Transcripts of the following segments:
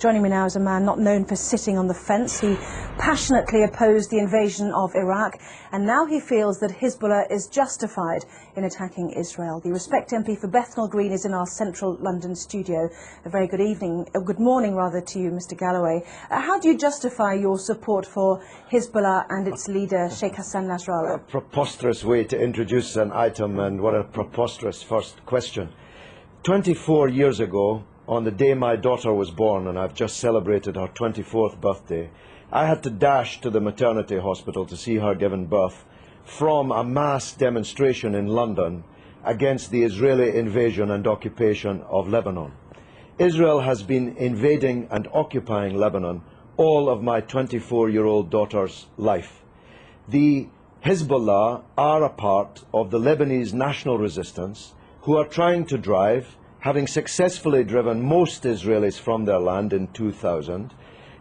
Joining me now is a man not known for sitting on the fence. He passionately opposed the invasion of Iraq, and now he feels that Hezbollah is justified in attacking Israel. The Respect MP for Bethnal Green is in our central London studio. A very good evening, good morning rather, to you, Mr. Galloway. How do you justify your support for Hezbollah and its leader, Sheikh Hassan Nasrallah? A preposterous way to introduce an item, and what a preposterous first question. 24 years ago, on the day my daughter was born, and I've just celebrated her 24th birthday, I had to dash to the maternity hospital to see her given birth from a mass demonstration in London against the Israeli invasion and occupation of Lebanon. Israel has been invading and occupying Lebanon all of my 24-year-old daughter's life. The Hezbollah are a part of the Lebanese national resistance who are trying to drive, having successfully driven most Israelis from their land in 2000,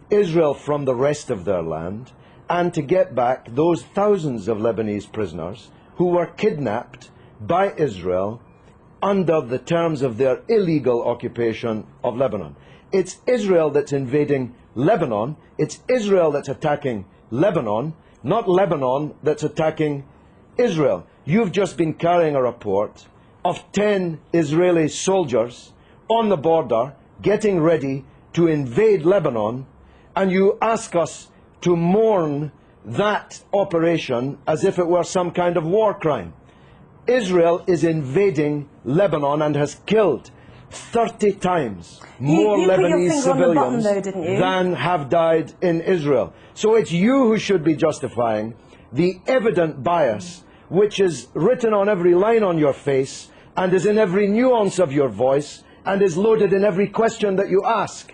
Israel from the rest of their land, and to get back those thousands of Lebanese prisoners who were kidnapped by Israel under the terms of their illegal occupation of Lebanon. It's Israel that's invading Lebanon, it's Israel that's attacking Lebanon, not Lebanon that's attacking Israel. You've just been carrying a report of 10 Israeli soldiers on the border getting ready to invade Lebanon, and you ask us to mourn that operation as if it were some kind of war crime. Israel is invading Lebanon and has killed 30 times more Lebanese civilians than have died in Israel. So it's you who should be justifying the evident bias which is written on every line on your face and is in every nuance of your voice and is loaded in every question that you ask.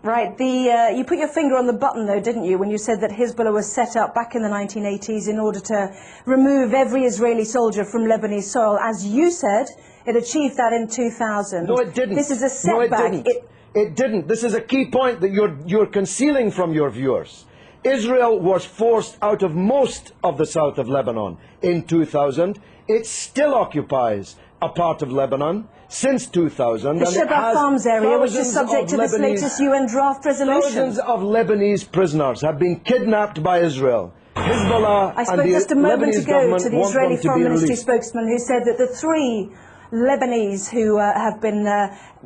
Right. You put your finger on the button, though, didn't you, when you said that Hezbollah was set up back in the 1980s in order to remove every Israeli soldier from Lebanese soil. As you said, it achieved that in 2000. No, it didn't. This is a setback. No, it didn't. It didn't. This is a key point that you're concealing from your viewers. Israel was forced out of most of the south of Lebanon in 2000. It still occupies a part of Lebanon since 2000. The Shebaa Farms area, which is subject to this latest UN draft resolution. Thousands of Lebanese prisoners have been kidnapped by Israel. Hezbollah I spoke just a moment ago to the Israeli Foreign Ministry released. spokesman who said that the 3 Lebanese who have been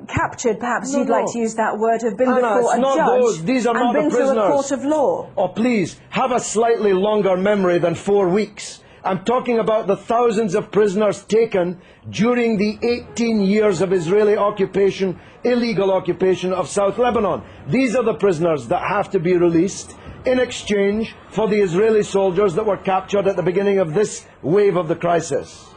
captured, perhaps you'd like to use that word, have been before a judge These are and not been the through prisoners. a court of law. Oh, please, have a slightly longer memory than 4 weeks. I'm talking about the thousands of prisoners taken during the 18 years of Israeli occupation, illegal occupation of South Lebanon. These are the prisoners that have to be released in exchange for the Israeli soldiers that were captured at the beginning of this wave of the crisis.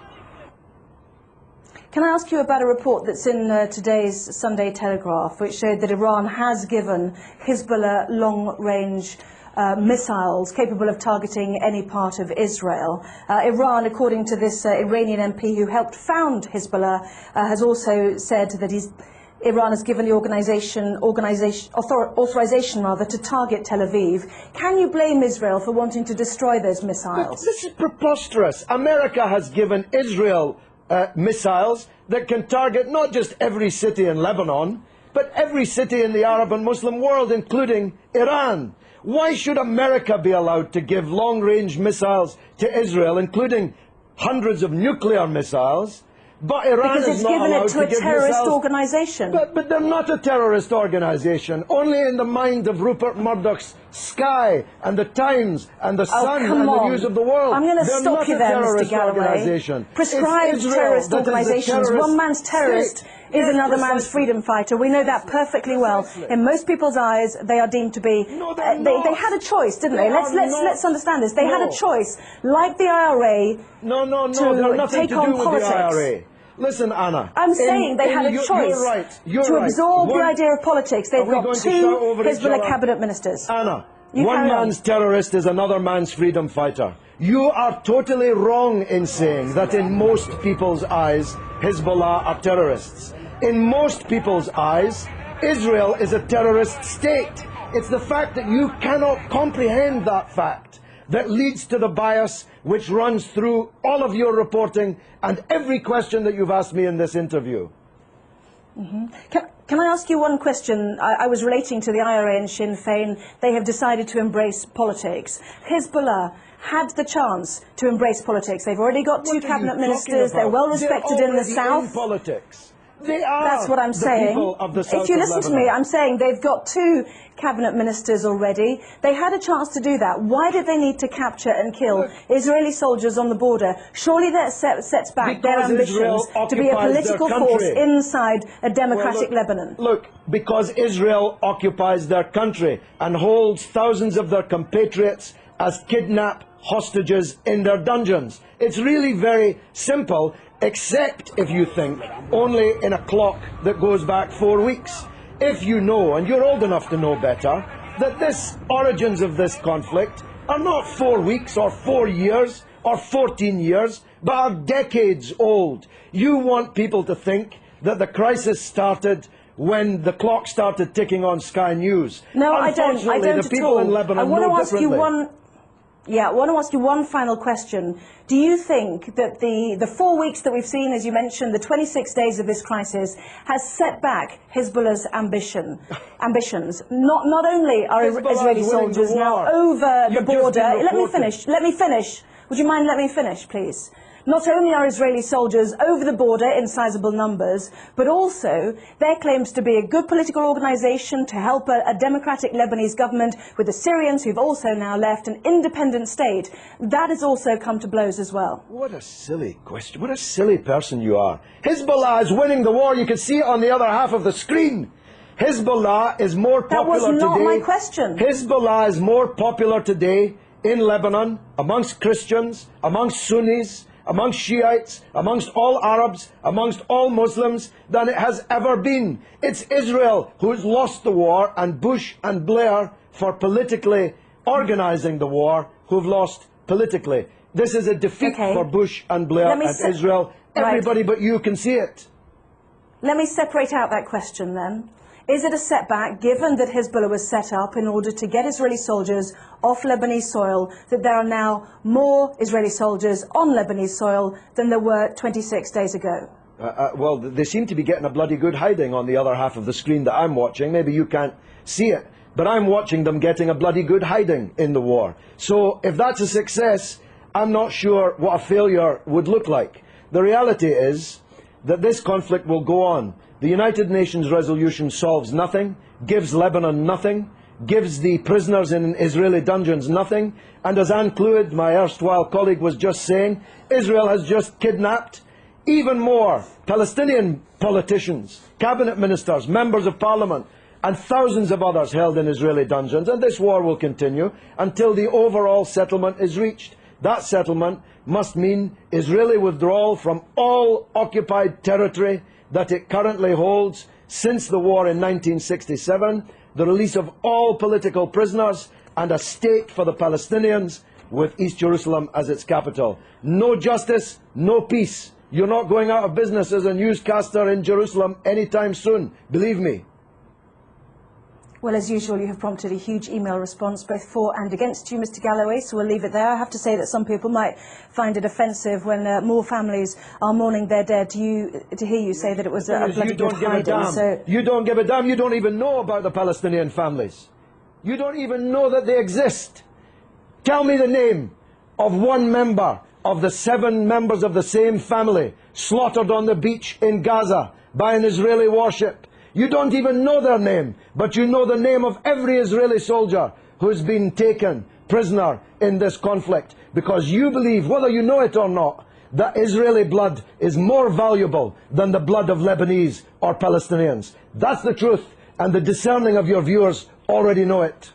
Can I ask you about a report that's in today's Sunday Telegraph, which showed that Iran has given Hezbollah long-range missiles capable of targeting any part of Israel. Iran, according to this Iranian MP who helped found Hezbollah, has also said that Iran has given the authorization to target Tel Aviv. Can you blame Israel for wanting to destroy those missiles? This is preposterous. America has given Israel missiles that can target not just every city in Lebanon, but every city in the Arab and Muslim world, including Iran. Why should America be allowed to give long-range missiles to Israel, including hundreds of nuclear missiles, but Iran is not allowed to give missiles? Because it's given it to a terrorist organization. But they're not a terrorist organization. Only in the mind of Rupert Murdoch's Sky and the Times and the Sun and the News of the World. I'm going to stop you there, Mr. Galloway. Prescribed terrorist organizations. One man's terrorist is another man's freedom fighter. We know that perfectly well. In most people's eyes, they are deemed to be. They had a choice, didn't they? Let's understand this. They had a choice, like the IRA. To take on politics. Listen, Anna. I'm saying they had a choice to absorb the idea of politics. They've got 2 Hezbollah cabinet ministers. Anna, one man's terrorist is another man's freedom fighter. You are totally wrong in saying that in most people's eyes, Hezbollah are terrorists. In most people's eyes, Israel is a terrorist state. It's the fact that you cannot comprehend that fact that leads to the bias which runs through all of your reporting and every question that you've asked me in this interview. Can I ask you one question? I was relating to the IRA and Sinn Féin. They have decided to embrace politics. Hezbollah had the chance to embrace politics. They've already got two cabinet ministers. They're well respected in the south. In politics. They are. That's what I'm saying. People of the south if you of listen to Lebanon. me, I'm saying they've got two cabinet ministers already. They had a chance to do that. Why did they need to capture and kill Israeli soldiers on the border? Surely that sets back their ambitions to be a political force inside a democratic Lebanon. Look, because Israel occupies their country and holds thousands of their compatriots as kidnapped hostages in their dungeons. It's really very simple, except if you think only in a clock that goes back 4 weeks. If you know, and you're old enough to know better, that the origins of this conflict are not 4 weeks or 4 years or 14 years, but are decades old. You want people to think that the crisis started when the clock started ticking on Sky News. No, I don't the people in Lebanon I want to know ask you differently. I want to ask you one final question. Do you think that the 4 weeks that we've seen, as you mentioned, the 26 days of this crisis, has set back Hezbollah's ambitions? Not only are Israeli soldiers now over the border... Let me finish. Would you mind letting me finish, please? Not only are Israeli soldiers over the border in sizable numbers, but also there claims to be a good political organisation to help a democratic Lebanese government with the Syrians who've also now left an independent state. That has also come to blows as well. What a silly question. What a silly person you are. Hezbollah is winning the war. You can see it on the other half of the screen. Hezbollah is more popular today. That was not my question. Hezbollah is more popular today in Lebanon, amongst Christians, amongst Sunnis, amongst Shiites, amongst all Arabs, amongst all Muslims, than it has ever been. It's Israel who's lost the war, and Bush and Blair, for politically organising the war, who've lost politically. This is a defeat for Bush and Blair and Israel. Everybody but you can see it. Let me separate out that question then. Is it a setback, given that Hezbollah was set up in order to get Israeli soldiers off Lebanese soil, that there are now more Israeli soldiers on Lebanese soil than there were 26 days ago? Well, they seem to be getting a bloody good hiding on the other half of the screen that I'm watching. Maybe you can't see it, but I'm watching them getting a bloody good hiding in the war. So if that's a success, I'm not sure what a failure would look like. The reality is that this conflict will go on. The United Nations resolution solves nothing, gives Lebanon nothing, gives the prisoners in Israeli dungeons nothing, and as Anne Clewid, my erstwhile colleague, was just saying, Israel has just kidnapped even more Palestinian politicians, cabinet ministers, members of parliament, and thousands of others held in Israeli dungeons, and this war will continue until the overall settlement is reached. That settlement must mean Israeli withdrawal from all occupied territory that it currently holds since the war in 1967, the release of all political prisoners, and a state for the Palestinians with East Jerusalem as its capital. No justice, no peace. You're not going out of business as a newscaster in Jerusalem anytime soon, believe me. Well, as usual, you have prompted a huge email response, both for and against you, Mr. Galloway, so we'll leave it there. I have to say that some people might find it offensive when more families are mourning their dead to hear you say that it was a bloody good hiding. So you don't give a damn. You don't even know about the Palestinian families. You don't even know that they exist. Tell me the name of one member of the 7 members of the same family slaughtered on the beach in Gaza by an Israeli warship. You don't even know their name, but you know the name of every Israeli soldier who's been taken prisoner in this conflict, because you believe, whether you know it or not, that Israeli blood is more valuable than the blood of Lebanese or Palestinians. That's the truth, and the discerning of your viewers already know it.